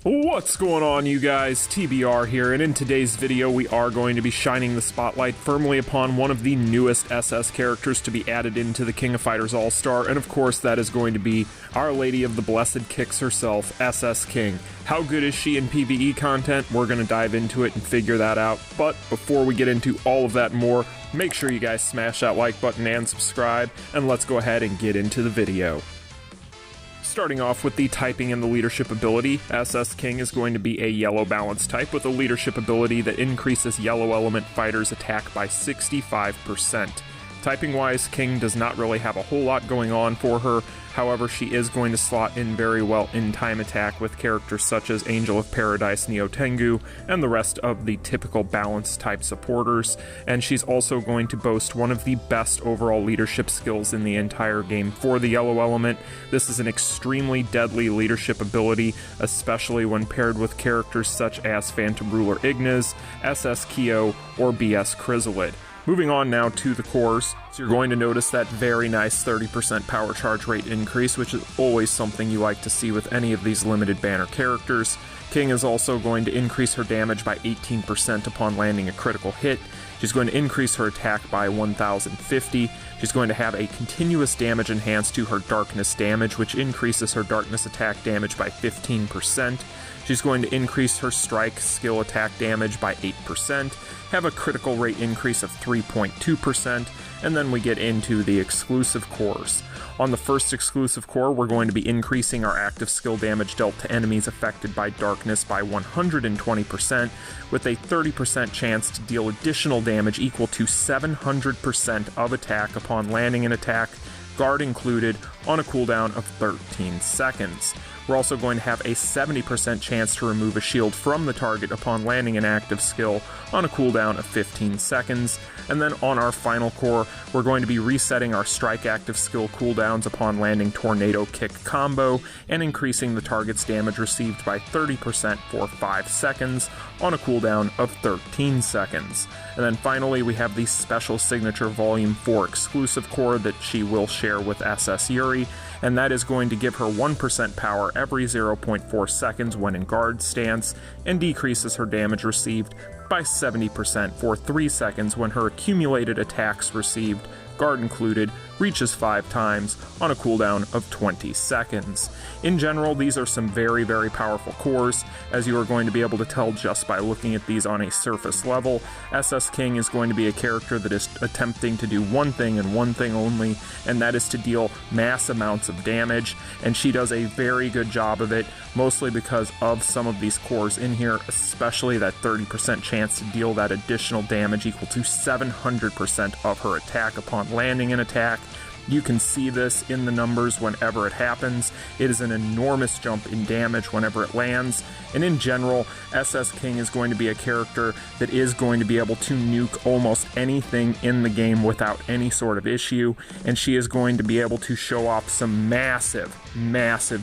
What's going on, you guys? TBR here, and in today's video we are going to be shining the spotlight firmly upon one of the newest SS characters to be added into the King of Fighters All-Star, and of course that is going to be Our Lady of the Blessed Kicks herself, SS King. How good is she in PVE content? We're going to dive into it and figure that out, but before we get into all of that and more, make sure you guys smash that like button and subscribe, and let's go ahead and get into the video. Starting off with the typing and the leadership ability, SS King is going to be a yellow balance type with a leadership ability that increases yellow element fighters' attack by 65%. Typing-wise, King does not really have a whole lot going on for her, however she is going to slot in very well in time attack with characters such as Angel of Paradise Neo Tengu and the rest of the typical balance type supporters, and she's also going to boast one of the best overall leadership skills in the entire game for the yellow element. This is an extremely deadly leadership ability, especially when paired with characters such as Phantom Ruler Ignis, SS Kyo, or BS Chrysalid. Moving on now to the cores, so you're going to notice that very nice 30% power charge rate increase, which is always something you like to see with any of these limited banner characters. King is also going to increase her damage by 18% upon landing a critical hit. She's going to increase her attack by 1050. She's going to have a continuous damage enhanced to her darkness damage, which increases her darkness attack damage by 15%. She's going to increase her strike skill attack damage by 8%, have a critical rate increase of 3.2%, and then we get into the exclusive cores. On the first exclusive core, we're going to be increasing our active skill damage dealt to enemies affected by darkness by 120%, with a 30% chance to deal additional damage equal to 700% of attack upon landing an attack, guard included, on a cooldown of 13 seconds. We're also going to have a 70% chance to remove a shield from the target upon landing an active skill on a cooldown of 15 seconds. And then on our final core, we're going to be resetting our strike active skill cooldowns upon landing Tornado Kick combo and increasing the target's damage received by 30% for 5 seconds on a cooldown of 13 seconds. And then finally, we have the special signature Volume 4 exclusive core that she will share with SS Yuri, and that is going to give her 1% power every 0.4 seconds when in guard stance, and decreases her damage received by 70% for 3 seconds when her accumulated attacks received, guard included, reaches 5 times on a cooldown of 20 seconds. In general, these are some very powerful cores, as you are going to be able to tell just by looking at these on a surface level. SS King is going to be a character that is attempting to do one thing and one thing only, and that is to deal mass amounts of damage, and she does a very good job of it, mostly because of some of these cores in here, especially that 30% chance to deal that additional damage equal to 700% of her attack upon landing an attack. You can see this in the numbers whenever it happens. It is an enormous jump in damage whenever it lands, and in general, SS King is going to be a character that is going to be able to nuke almost anything in the game without any sort of issue, and she is going to be able to show off some massive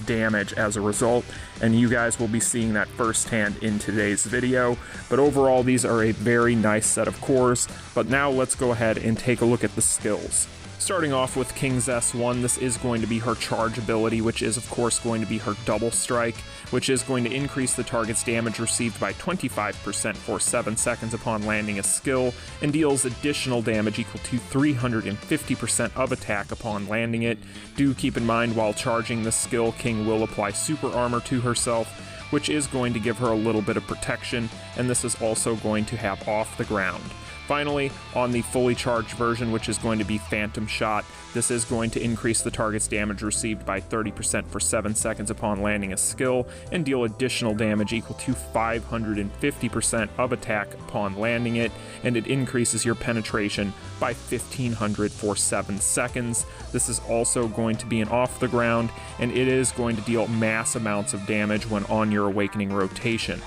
damage as a result, and you guys will be seeing that firsthand in today's video. But overall, these are a very nice set of cores, but now let's go ahead and take a look at the skills. Starting off with King's S1, this is going to be her charge ability, which is of course going to be her double strike, which is going to increase the target's damage received by 25% for 7 seconds upon landing a skill, and deals additional damage equal to 350% of attack upon landing it. Do keep in mind, while charging this skill, King will apply super armor to herself, which is going to give her a little bit of protection, and this is also going to have off the ground. Finally, on the fully charged version, which is going to be Phantom Shot, this is going to increase the target's damage received by 30% for 7 seconds upon landing a skill, and deal additional damage equal to 550% of attack upon landing it, and it increases your penetration by 1500 for 7 seconds. This is also going to be an off the ground, and it is going to deal mass amounts of damage when on your Awakening rotation.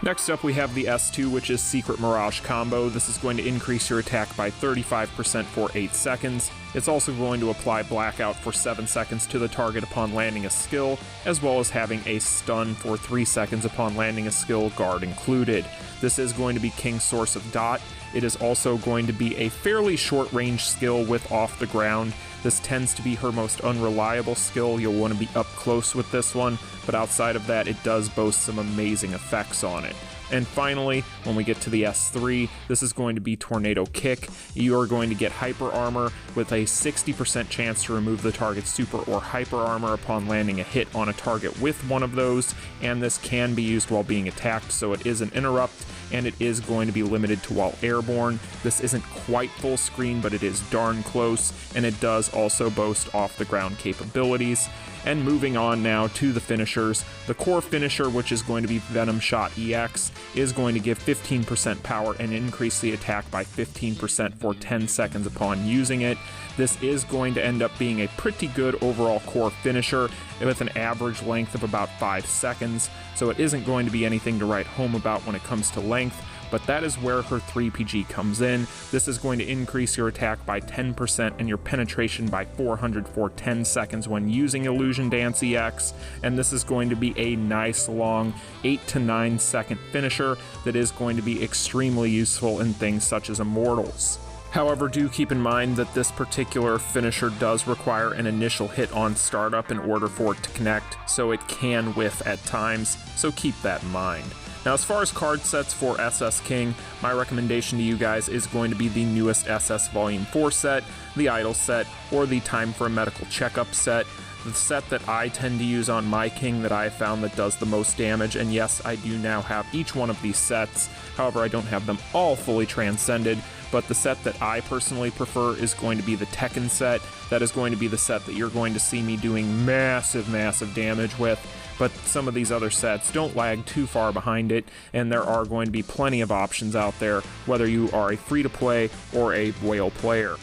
Next up, we have the S2, which is Secret Mirage Combo. This is going to increase your attack by 35% for 8 seconds, It's also going to apply Blackout for 7 seconds to the target upon landing a skill, as well as having a stun for 3 seconds upon landing a skill, guard included. This is going to be King's Source of Dot. It is also going to be a fairly short-range skill with off the ground. This tends to be her most unreliable skill. You'll want to be up close with this one, but outside of that, it does boast some amazing effects on it. And finally, when we get to the S3, this is going to be Tornado Kick. You are going to get Hyper Armor with a 60% chance to remove the target's Super or Hyper Armor upon landing a hit on a target with one of those, and this can be used while being attacked, so it is an interrupt, and it is going to be limited to while airborne. This isn't quite full screen, but it is darn close, and it does also boast off-the-ground capabilities. And moving on now to the finishers, the core finisher, which is going to be Venom Shot EX, is going to give 15% power and increase the attack by 15% for 10 seconds upon using it. This is going to end up being a pretty good overall core finisher with an average length of about 5 seconds, so it isn't going to be anything to write home about when it comes to length, but that is where her 3PG comes in. This is going to increase your attack by 10% and your penetration by 400 for 10 seconds when using Illusion Dance EX, and this is going to be a nice long 8 to 9 second finisher that is going to be extremely useful in things such as Immortals. However, do keep in mind that this particular finisher does require an initial hit on startup in order for it to connect, so it can whiff at times, so keep that in mind. Now, as far as card sets for SS King, my recommendation to you guys is going to be the newest SS Volume 4 set, the Idol set, or the Time for a Medical Checkup set. The set that I tend to use on my King that I found that does the most damage, and yes, I do now have each one of these sets, however, I don't have them all fully transcended, but the set that I personally prefer is going to be the Tekken set. That is going to be the set that you're going to see me doing massive damage with. But some of these other sets don't lag too far behind it, and there are going to be plenty of options out there, whether you are a free-to-play or a whale player.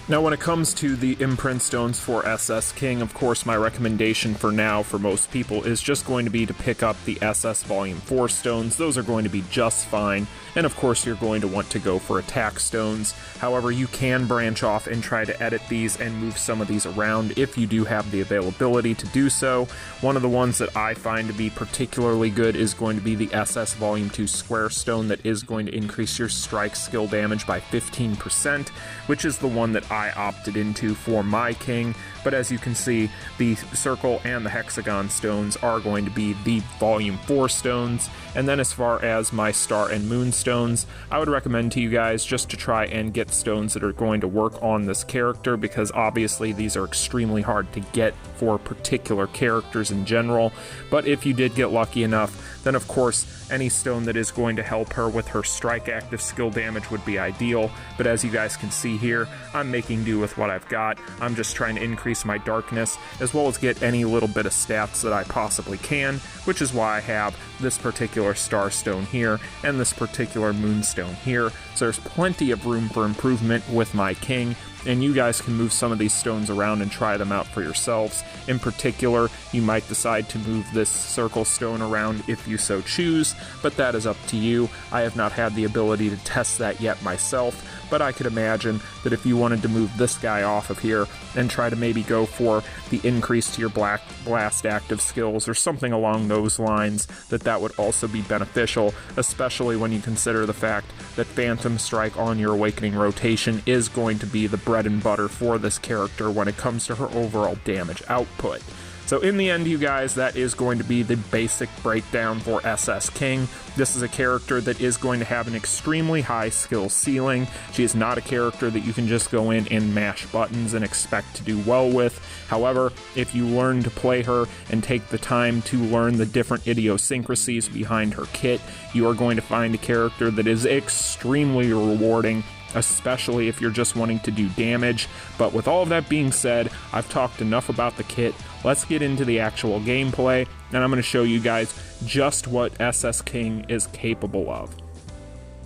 Now, when it comes to the imprint stones for SS King, of course, my recommendation for now for most people is just going to be to pick up the SS Volume 4 stones. Those are going to be just fine, and of course you're going to want to go for attack stones. However, you can branch off and try to edit these and move some of these around if you do have the availability to do so. One of the ones that I find to be particularly good is going to be the SS Volume 2 Square Stone that is going to increase your strike skill damage by 15%, which is the one that I opted into for my King, but as you can see, the Circle and the Hexagon stones are going to be the Volume 4 stones, and then as far as my Star and Moon stones, I would recommend to you guys just to try and get stones that are going to work on this character, because obviously these are extremely hard to get for particular characters in general, but if you did get lucky enough, then of course any stone that is going to help her with her strike active skill damage would be ideal, but as you guys can see here, I'm making do with what I've got. I'm just trying to increase my darkness as well as get any little bit of stats that I possibly can, which is why I have this particular star stone here and this particular moonstone here, so there's plenty of room for improvement with my King, and you guys can move some of these stones around and try them out for yourselves. In particular, you might decide to move this circle stone around if you so choose, but that is up to you. I have not had the ability to test that yet myself, but I could imagine that if you wanted to move this guy off of here and try to maybe go for the increase to your Black Blast active skills or something along those lines, that would also be beneficial, especially when you consider the fact that Phantom Strike on your Awakening rotation is going to be the bread and butter for this character when it comes to her overall damage output. So in the end, you guys, that is going to be the basic breakdown for SS King. This is a character that is going to have an extremely high skill ceiling. She is not a character that you can just go in and mash buttons and expect to do well with. However, if you learn to play her and take the time to learn the different idiosyncrasies behind her kit, you are going to find a character that is extremely rewarding, especially if you're just wanting to do damage. But with all of that being said, I've talked enough about the kit. Let's get into the actual gameplay, and I'm going to show you guys just what SS King is capable of.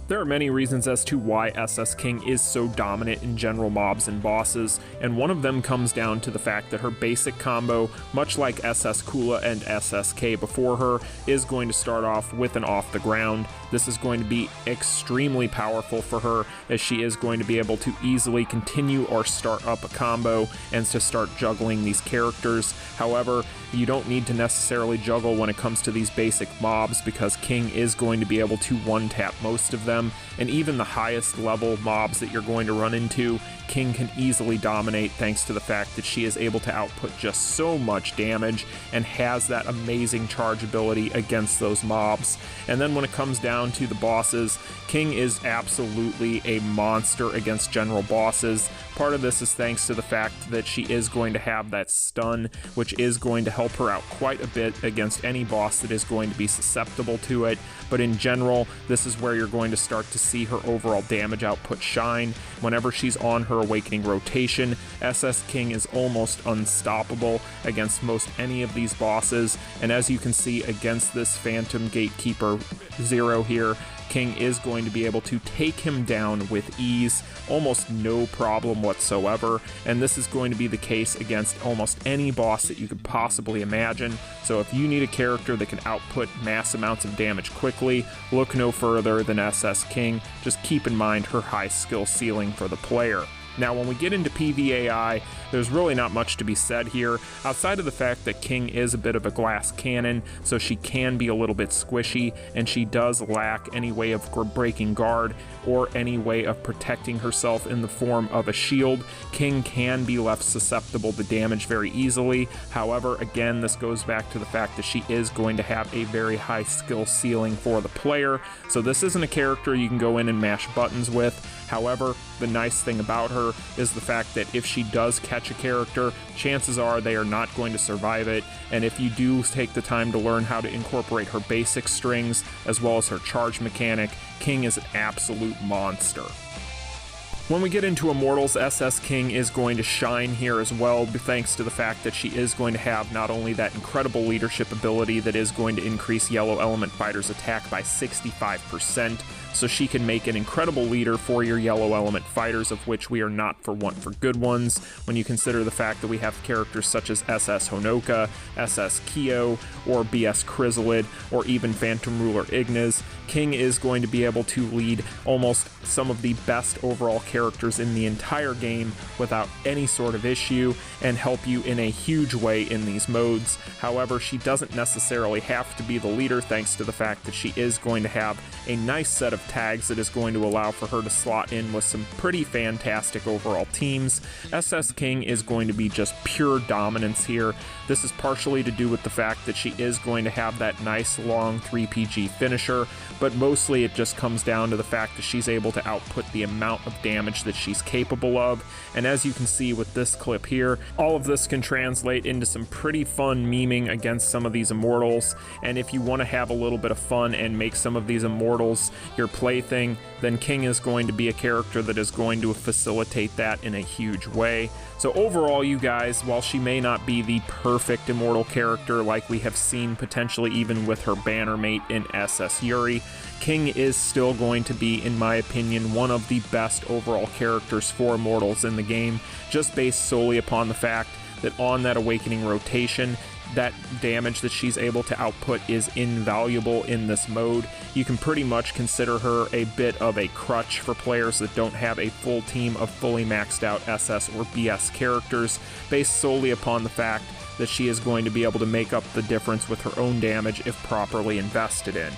There are many reasons as to why SS King is so dominant in general mobs and bosses, and one of them comes down to the fact that her basic combo, much like SS Kula and SSK before her, is going to start off with an off the ground. This is going to be extremely powerful for her, as she is going to be able to easily continue or start up a combo and to start juggling these characters. However, you don't need to necessarily juggle when it comes to these basic mobs, because King is going to be able to one-tap most of them, and even the highest level mobs that you're going to run into, King can easily dominate thanks to the fact that she is able to output just so much damage and has that amazing charge ability against those mobs. And then when it comes down to the bosses, King is absolutely a monster against general bosses. Part of this is thanks to the fact that she is going to have that stun, which is going to help her out quite a bit against any boss that is going to be susceptible to it. But in general, this is where you're going to start to see her overall damage output shine. Whenever she's on her awakening rotation, SS King is almost unstoppable against most any of these bosses, and as you can see against this Phantom Gatekeeper 0 here, King is going to be able to take him down with ease, almost no problem whatsoever, and this is going to be the case against almost any boss that you could possibly imagine. So if you need a character that can output mass amounts of damage quickly, look no further than SS King. Just keep in mind her high skill ceiling for the player. Now, when we get into PVAI, there's really not much to be said here, outside of the fact that King is a bit of a glass cannon, so she can be a little bit squishy, and she does lack any way of breaking guard or any way of protecting herself in the form of a shield. King can be left susceptible to damage very easily. However, again, this goes back to the fact that she is going to have a very high skill ceiling for the player, so this isn't a character you can go in and mash buttons with. However, the nice thing about her is the fact that if she does catch a character, chances are they are not going to survive it, and if you do take the time to learn how to incorporate her basic strings as well as her charge mechanic, King is an absolute monster. When we get into Immortals, SS King is going to shine here as well, thanks to the fact that she is going to have not only that incredible leadership ability that is going to increase yellow element fighters' attack by 65%, so she can make an incredible leader for your yellow element fighters, of which we are not for want for good ones, when you consider the fact that we have characters such as SS Honoka, SS Kyo, or BS Chrysalid, or even Phantom Ruler Ignis. King is going to be able to lead almost some of the best overall characters in the entire game without any sort of issue, and help you in a huge way in these modes. However, she doesn't necessarily have to be the leader, thanks to the fact that she is going to have a nice set of tags that is going to allow for her to slot in with some pretty fantastic overall teams. SS King is going to be just pure dominance here. This is partially to do with the fact that she is going to have that nice long 3PG finisher, but mostly it just comes down to the fact that she's able to output the amount of damage that she's capable of. And as you can see with this clip here, all of this can translate into some pretty fun memeing against some of these Immortals, and if you want to have a little bit of fun and make some of these Immortals your plaything, then King is going to be a character that is going to facilitate that in a huge way. So overall, you guys, while she may not be the perfect Immortal character like we have seen potentially even with her banner mate in SS Yuri, King is still going to be, in my opinion, one of the best overall characters for Immortals in the game, just based solely upon the fact that on that awakening rotation, that damage that she's able to output is invaluable in this mode. You can pretty much consider her a bit of a crutch for players that don't have a full team of fully maxed out SS or BS characters, based solely upon the fact that she is going to be able to make up the difference with her own damage if properly invested in.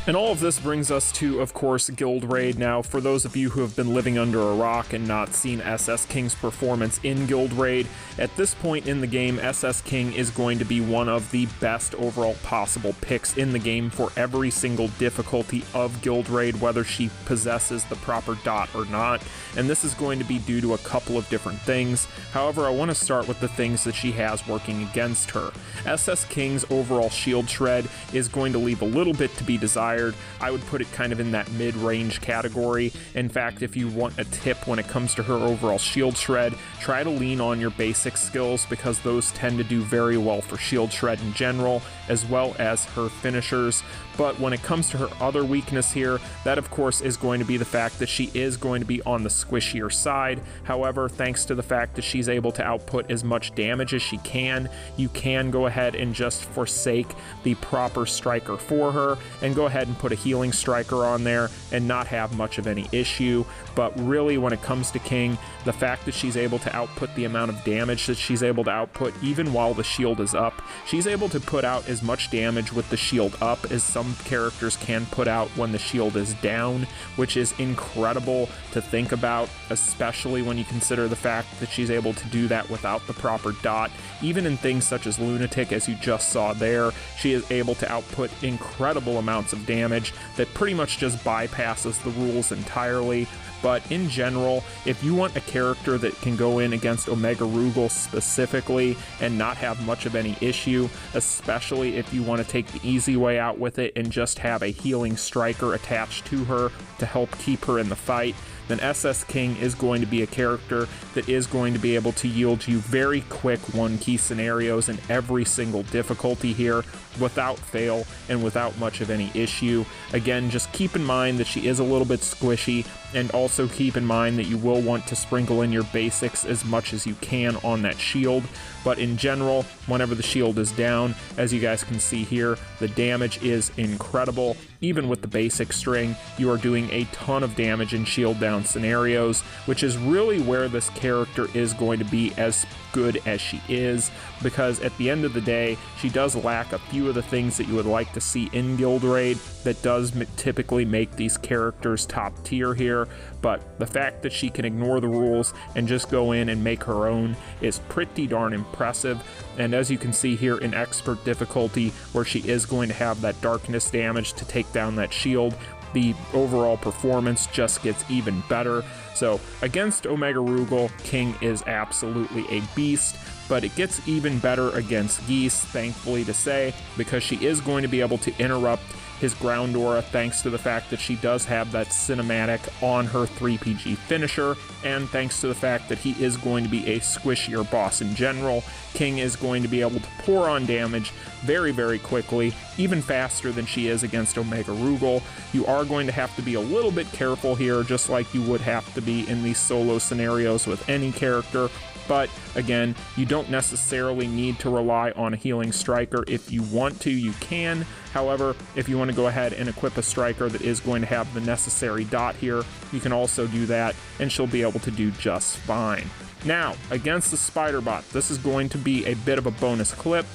And all of this brings us to, of course, Guild Raid. Now, for those of you who have been living under a rock and not seen SS King's performance in Guild Raid, at this point in the game, SS King is going to be one of the best overall possible picks in the game for every single difficulty of Guild Raid, whether she possesses the proper dot or not. And this is going to be due to a couple of different things. However, I want to start with the things that she has working against her. SS King's overall shield shred is going to leave a little bit to be desired. I would put it kind of in that mid-range category. In fact, if you want a tip when it comes to her overall shield shred, try to lean on your basic skills, because those tend to do very well for shield shred in general, as well as her finishers. But when it comes to her other weakness here, that of course is going to be the fact that she is going to be on the squishier side. However, thanks to the fact that she's able to output as much damage as she can, you can go ahead and just forsake the proper striker for her and go ahead and put a healing striker on there and not have much of any issue. But really, when it comes to King, the fact that she's able to output the amount of damage that she's able to output even while the shield is up, she's able to put out as much damage with the shield up as some characters can put out when the shield is down, which is incredible to think about, especially when you consider the fact that she's able to do that without the proper dot. Even in things such as Lunatic, as you just saw there, she is able to output incredible amounts of damage that pretty much just bypasses the rules entirely. But in general, if you want a character that can go in against Omega Rugal specifically and not have much of any issue, especially if you want to take the easy way out with it and just have a healing striker attached to her to help keep her in the fight, then SS King is going to be a character that is going to be able to yield you very quick one-key scenarios in every single difficulty here without fail and without much of any issue. Again, just keep in mind that she is a little bit squishy, and also keep in mind that you will want to sprinkle in your basics as much as you can on that shield. But in general, whenever the shield is down, as you guys can see here, the damage is incredible. Even with the basic string, you are doing a ton of damage in shield down scenarios, which is really where this character is going to be as good as she is, because at the end of the day, she does lack a few of the things that you would like to see in Guild Raid that does typically make these characters top tier here. But the fact that she can ignore the rules and just go in and make her own is pretty darn impressive. And as you can see here in expert difficulty, where she is going to have that darkness damage to take down that shield, the overall performance just gets even better. So against Omega Rugal, King is absolutely a beast, but it gets even better against Geese, thankfully to say, because she is going to be able to interrupt his ground aura thanks to the fact that she does have that cinematic on her 3PG finisher, and thanks to the fact that he is going to be a squishier boss in general. King is going to be able to pour on damage very, very quickly, even faster than she is against Omega Rugal. You are going to have to be a little bit careful here, just like you would have to be in these solo scenarios with any character. But again, you don't necessarily need to rely on a healing striker. If you want to, you can. However, if you want to go ahead and equip a striker that is going to have the necessary dot here, you can also do that, and she'll be able to do just fine. Now, against the Spiderbot, this is going to be a bit of a bonus clip.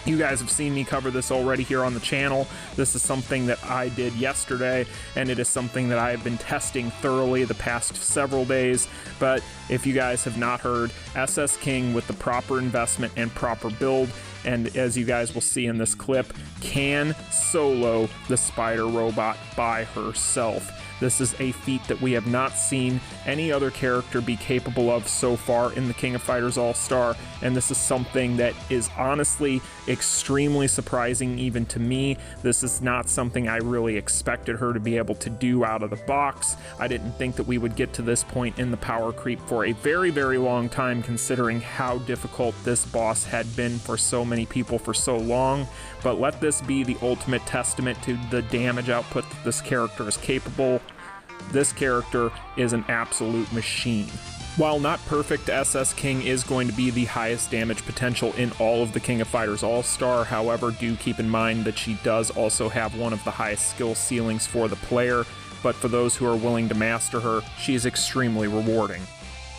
You guys have seen me cover this already here on the channel. This is something that I did yesterday, and it is something that I have been testing thoroughly the past several days. But if you guys have not heard, SS King with the proper investment and proper build, and as you guys will see in this clip, can solo the spider robot by herself. This is a feat that we have not seen any other character be capable of so far in the King of Fighters All-Star, and this is something that is honestly extremely surprising even to me. This is not something I really expected her to be able to do out of the box. I didn't think that we would get to this point in the Powercreep for a very, very long time, considering how difficult this boss had been for so many people for so long. But let this be the ultimate testament to the damage output that this character is capable. This character is an absolute machine. While not perfect, SS King is going to be the highest damage potential in all of the King of Fighters All-Star. However, do keep in mind that she does also have one of the highest skill ceilings for the player, but for those who are willing to master her, she is extremely rewarding.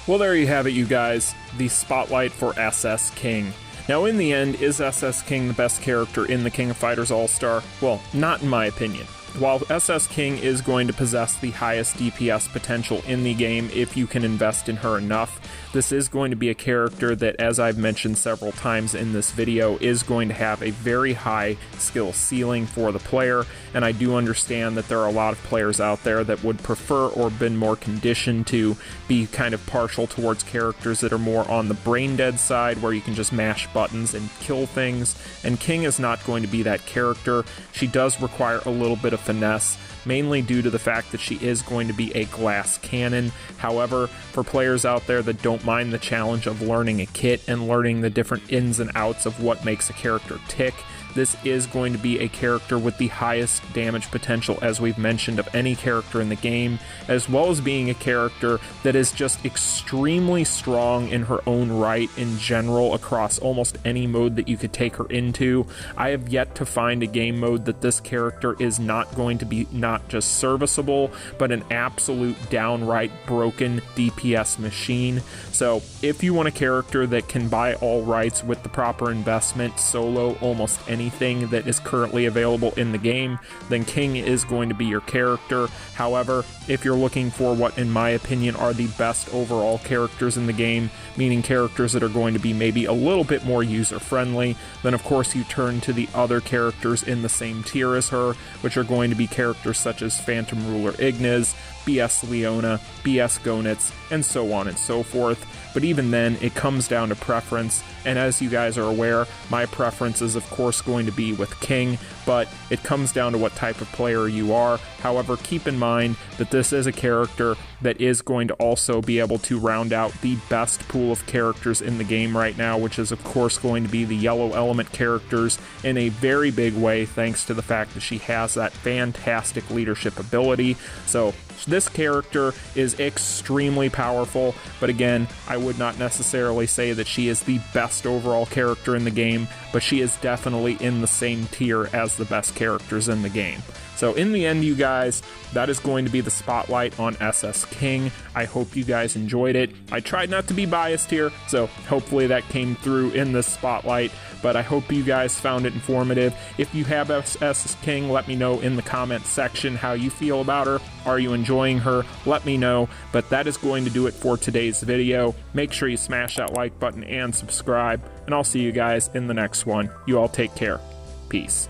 Well, there you have it, you guys, the spotlight for SS King. Now, in the end, is SS King the best character in the King of Fighters All-Star? Well, not in my opinion. While SS King is going to possess the highest DPS potential in the game if you can invest in her enough, this is going to be a character that, as I've mentioned several times in this video, is going to have a very high skill ceiling for the player, and I do understand that there are a lot of players out there that would prefer or been more conditioned to be kind of partial towards characters that are more on the brain dead side, where you can just mash buttons and kill things, and King is not going to be that character. She does require a little bit of finesse, mainly due to the fact that she is going to be a glass cannon. However, for players out there that don't mind the challenge of learning a kit and learning the different ins and outs of what makes a character tick, this is going to be a character with the highest damage potential, as we've mentioned, of any character in the game, as well as being a character that is just extremely strong in her own right in general across almost any mode that you could take her into. I have yet to find a game mode that this character is not going to be not just serviceable, but an absolute downright broken DPS machine. So if you want a character that can by all rights, with the proper investment, solo almost anything that is currently available in the game, then King is going to be your character. However, if you're looking for what in my opinion are the best overall characters in the game, meaning characters that are going to be maybe a little bit more user friendly, then of course you turn to the other characters in the same tier as her, which are going to be characters such as Phantom Ruler Ignis, BS Leona, BS Gonitz, and so on and so forth. But even then, it comes down to preference, and as you guys are aware, my preference is of course going to be with King, but it comes down to what type of player you are. However, keep in mind that this is a character that is going to also be able to round out the best pool of characters in the game right now, which is of course going to be the yellow element characters in a very big way, thanks to the fact that she has that fantastic leadership ability. So this character is extremely powerful, but again, I would not necessarily say that she is the best overall character in the game, but she is definitely in the same tier as the best characters in the game. So in the end, you guys, that is going to be the spotlight on SS King. I hope you guys enjoyed it. I tried not to be biased here, so hopefully that came through in this spotlight, but I hope you guys found it informative. If you have SS King, let me know in the comments section how you feel about her. Are you enjoying her? Let me know. But that is going to do it for today's video. Make sure you smash that like button and subscribe, and I'll see you guys in the next one. You all take care. Peace.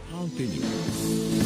Continue.